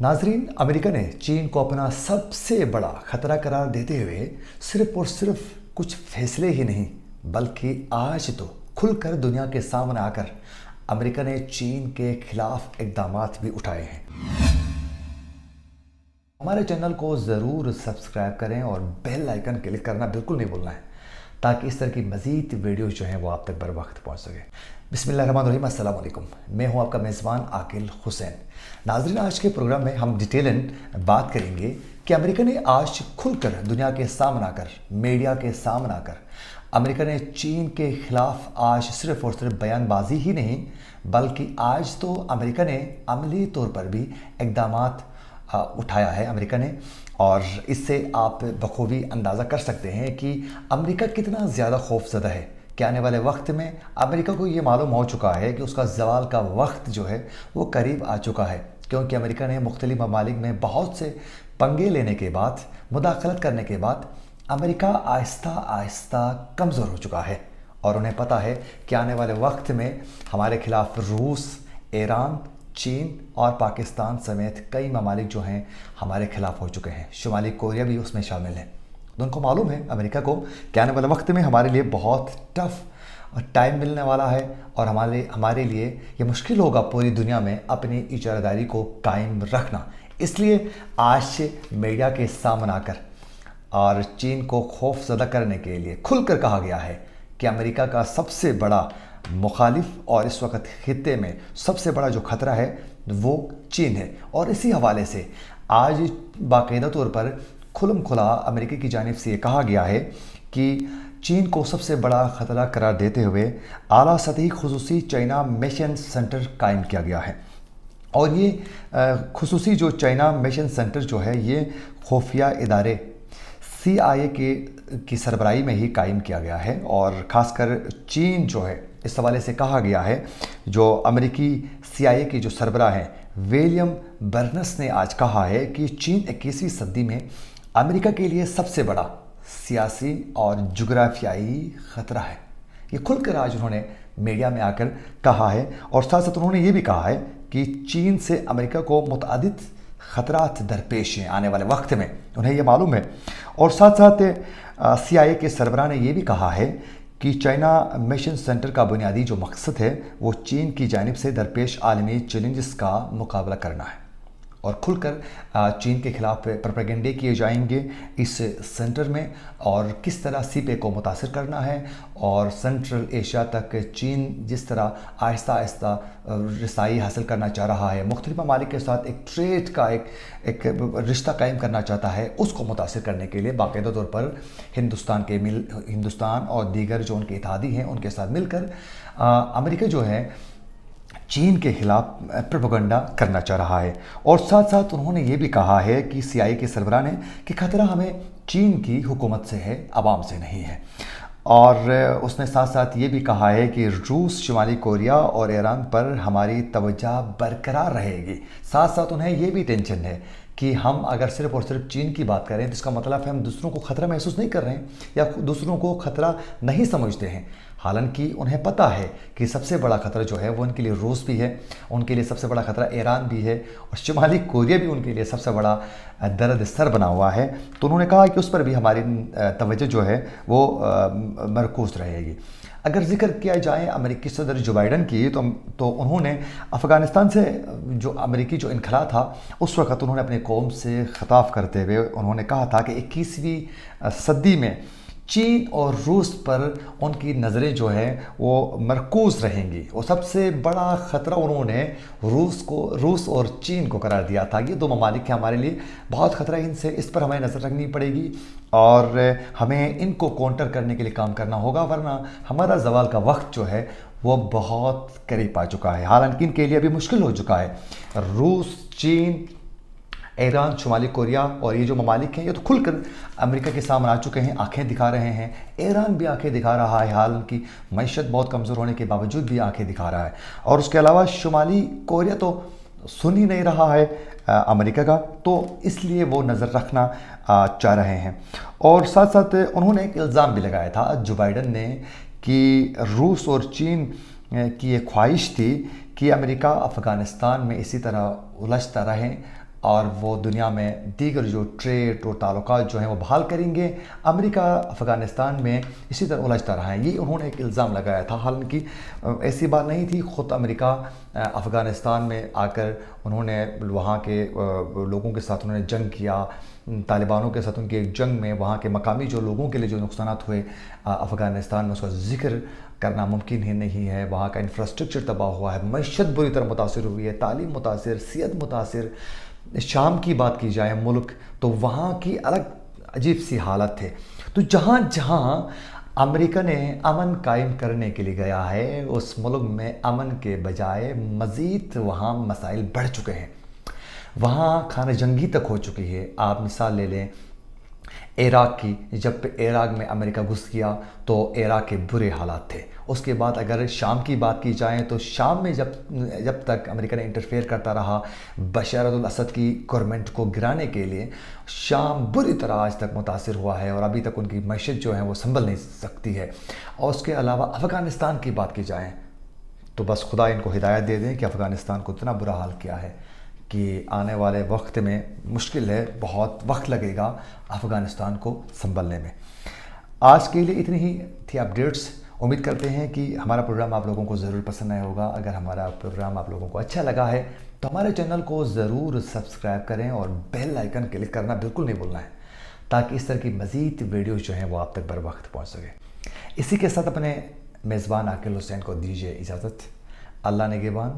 नाजरीन, अमेरिका ने चीन को अपना सबसे बड़ा खतरा करार देते हुए सिर्फ और सिर्फ कुछ फैसले ही नहीं बल्कि आज तो खुलकर दुनिया के सामने आकर अमेरिका ने चीन के खिलाफ इक़दामात भी उठाए हैं। हमारे चैनल को ज़रूर सब्सक्राइब करें और बेल आइकन क्लिक करना बिल्कुल नहीं भूलना है ताकि इस तरह की मज़ीद वीडियोज़ जो हैं वो आप तक बर वक्त पहुँच सके। बिस्मिल्लाहिर्रहमानिर्रहीम, अस्सलाम वालेकुम। मैं हूँ आपका मेज़बान आकिल हुसैन। नाज़रीन, आज के प्रोग्राम में हम डिटेलन बात करेंगे कि अमेरिका ने आज खुलकर दुनिया के सामने आकर, मीडिया के सामने आकर अमेरिका ने चीन के ख़िलाफ़ आज सिर्फ़ और सिर्फ बयानबाजी ही नहीं बल्कि आज तो अमेरिका ने अमली तौर पर भी इक़दामात उठाया है अमेरिका ने। और इससे आप बखूबी अंदाज़ा कर सकते हैं कि अमेरिका कितना ज़्यादा खौफज़दा है कि आने वाले वक्त में अमेरिका को ये मालूम हो चुका है कि उसका ज़वाल का वक्त जो है वो करीब आ चुका है, क्योंकि अमेरिका ने मुख्तलिफ ममालिक में बहुत से पंगे लेने के बाद, मुदाखलत करने के बाद अमेरिका आहिस्ता आहिस्ता कमज़ोर हो चुका है और उन्हें पता है कि आने वाले वक्त में हमारे खिलाफ रूस, ईरान, चीन और पाकिस्तान समेत कई ममालिक जो हैं हमारे खिलाफ हो चुके हैं। शुमाली कोरिया भी उसमें शामिल है। तो उनको मालूम है अमेरिका को कि आने वाले वक्त में हमारे लिए बहुत टफ टाइम मिलने वाला है और हमारे लिए ये मुश्किल होगा पूरी दुनिया में अपनी इजारादारी को कायम रखना। इसलिए आज मीडिया के सामने आकर और चीन को खौफज़दा करने के लिए खुलकर कहा गया है कि अमेरिका का सबसे बड़ा मुखालिफ और इस वक्त खित्ते में सबसे बड़ा जो ख़तरा है वो चीन है। और इसी हवाले से आज बाकायदा तौर पर खुलम खुला अमेरिका की जानिब से ये कहा गया है कि चीन को सबसे बड़ा ख़तरा करार देते हुए आला सतही खुसूसी चाइना मिशन सेंटर कायम किया गया है। और ये खुसूसी जो चाइना मिशन सेंटर जो है ये खुफिया इदारे CIA की सरबराही में ही कायम किया गया है। और ख़ासकर चीन जो है इस हवाले से कहा गया है, जो अमेरिकी CIA के जो सरबराह हैं विलियम बर्नस ने आज कहा है कि चीन 21वीं सदी में अमेरिका के लिए सबसे बड़ा सियासी और जुग्राफियाई ख़तरा है। ये खुलकर आज उन्होंने मीडिया में आकर कहा है और साथ साथ उन्होंने ये भी कहा है कि चीन से अमेरिका को मुतअद्दिद ख़तरात दरपेश हैं आने वाले वक्त में, उन्हें ये मालूम है। और साथ साथ CIA के सरबराह ने यह भी कहा है कि चाइना मिशन सेंटर का बुनियादी जो मकसद है वो चीन की जानिब से दरपेश आलमी चैलेंजेस का मुकाबला करना है। और खुलकर चीन के ख़िलाफ़ प्रोपेगेंडे किए जाएंगे इस सेंटर में और किस तरह सीपे को मुतासर करना है और सेंट्रल एशिया तक चीन जिस तरह आहिस्ता आहिस्ता रसाई हासिल करना चाह रहा है, मुख्तलिफ ममालिक के साथ एक ट्रेड का एक रिश्ता कायम करना चाहता है, उसको मुतासर करने के लिए बाकायदा तौर पर हिंदुस्तान और दीगर जो उनके इत्तेहादी हैं उनके साथ मिलकर अमेरिका जो है चीन के खिलाफ प्रोपेगेंडा करना चाह रहा है। और साथ साथ उन्होंने ये भी कहा है कि CIA के सरबराह ने कि खतरा हमें चीन की हुकूमत से है, अवाम से नहीं है। और उसने साथ साथ ये भी कहा है कि रूस, शुमाली कोरिया और ईरान पर हमारी तवज्जो बरकरार रहेगी। साथ साथ उन्हें ये भी टेंशन है कि हम अगर सिर्फ़ और सिर्फ चीन की बात करें तो इसका मतलब है हम दूसरों को ख़तरा महसूस नहीं कर रहे हैं या दूसरों को ख़तरा नहीं समझते हैं। हालांकि उन्हें पता है कि सबसे बड़ा ख़तरा जो है वो उनके लिए रूस भी है, उनके लिए सबसे बड़ा ख़तरा ईरान भी है और शुमाली कोरिया भी उनके लिए सबसे बड़ा दर्द सर बना हुआ है। तो उन्होंने कहा कि उस पर भी हमारी तवज्जो जो है वो मरकूज़ रहेगी। अगर जिक्र किया जाए अमेरिकी सदर जो बाइडन की तो उन्होंने अफ़गानिस्तान से जो अमेरिकी जो इनखला था उस वक़्त उन्होंने अपनी कौम से ख़िताब करते हुए उन्होंने कहा था कि 21वीं सदी में चीन और रूस पर उनकी नज़रें जो हैं वो मरकूज़ रहेंगी। वो सबसे बड़ा ख़तरा उन्होंने रूस और चीन को करार दिया था। ये दो ममालिक हैं, हमारे लिए बहुत ख़तरा है इनसे, इस पर हमें नज़र रखनी पड़ेगी और हमें इनको काउंटर करने के लिए काम करना होगा, वरना हमारा ज़वाल का वक्त जो है वो बहुत करीब आ चुका है। हालांकि इनके लिए अभी मुश्किल हो चुका है। रूस, चीन, ईरान, शुमाली कोरिया और ये जो ममालिक हैं ये तो खुलकर अमेरिका के सामने आ चुके हैं, आंखें दिखा रहे हैं। ईरान भी आंखें दिखा रहा है, हालांकि मईशत बहुत कमज़ोर होने के बावजूद भी आंखें दिखा रहा है। और उसके अलावा शुमाली कोरिया तो सुन ही नहीं रहा है अमेरिका का, तो इसलिए वो नज़र रखना चाह रहे हैं। और साथ साथ उन्होंने एक इल्ज़ाम भी लगाया था जो बाइडन ने कि रूस और चीन की ये ख्वाहिश थी कि अमेरिका अफ़गानिस्तान में इसी तरह उलझता रहे اور وہ دنیا میں دیگر جو ٹریڈ اور تعلقات جو ہیں وہ بحال کریں گے۔ امریکہ افغانستان میں اسی طرح الجھتا رہا ہے، یہ انہوں نے ایک الزام لگایا تھا، حالانکہ ایسی بات نہیں تھی۔ خود امریکہ افغانستان میں آ کر انہوں نے وہاں کے لوگوں کے ساتھ انہوں نے جنگ کیا، طالبانوں کے ساتھ ان کی ایک جنگ میں وہاں کے مقامی جو لوگوں کے لیے جو نقصانات ہوئے افغانستان میں، اس کا ذکر کرنا ممکن ہی نہیں ہے۔ وہاں کا انفراسٹرکچر تباہ ہوا ہے، معیشت بری طرح متاثر ہوئی ہے، تعلیم متاثر، صحت متاثر۔ شام کی بات کی جائے ملک، تو وہاں کی الگ عجیب سی حالت ہے۔ تو جہاں جہاں امریکہ نے امن قائم کرنے کے لیے گیا ہے، اس ملک میں امن کے بجائے مزید وہاں مسائل بڑھ چکے ہیں، وہاں خانہ جنگی تک ہو چکی ہے۔ آپ مثال لے لیں عراق کی، جب عراق میں امریکہ گھس گیا تو عراق کے برے حالات تھے۔ اس کے بعد اگر شام کی بات کی جائے تو شام میں جب تک امریکہ نے انٹرفیئر کرتا رہا بشار الاسد کی گورنمنٹ کو گرانے کے لیے، شام بری طرح آج تک متاثر ہوا ہے اور ابھی تک ان کی معیشت جو ہے وہ سنبھل نہیں سکتی ہے۔ اور اس کے علاوہ افغانستان کی بات کی جائے تو بس خدا ان کو ہدایت دے دیں کہ افغانستان کو اتنا برا حال کیا ہے کہ آنے والے وقت میں مشکل ہے، بہت وقت لگے گا افغانستان کو سنبھلنے میں۔ آج کے لیے اتنی ہی تھی اپڈیٹس۔ امید کرتے ہیں کہ ہمارا پروگرام آپ لوگوں کو ضرور پسند آیا ہوگا۔ اگر ہمارا پروگرام آپ لوگوں کو اچھا لگا ہے تو ہمارے چینل کو ضرور سبسکرائب کریں اور بیل آئیکن کلک کرنا بالکل نہیں بھولنا ہے، تاکہ اس طرح کی مزید ویڈیوز جو ہیں وہ آپ تک بر وقت پہنچ سکے۔ اسی کے ساتھ اپنے میزبان عاقل حسین کو دیجیے اجازت۔ اللہ نگہبان۔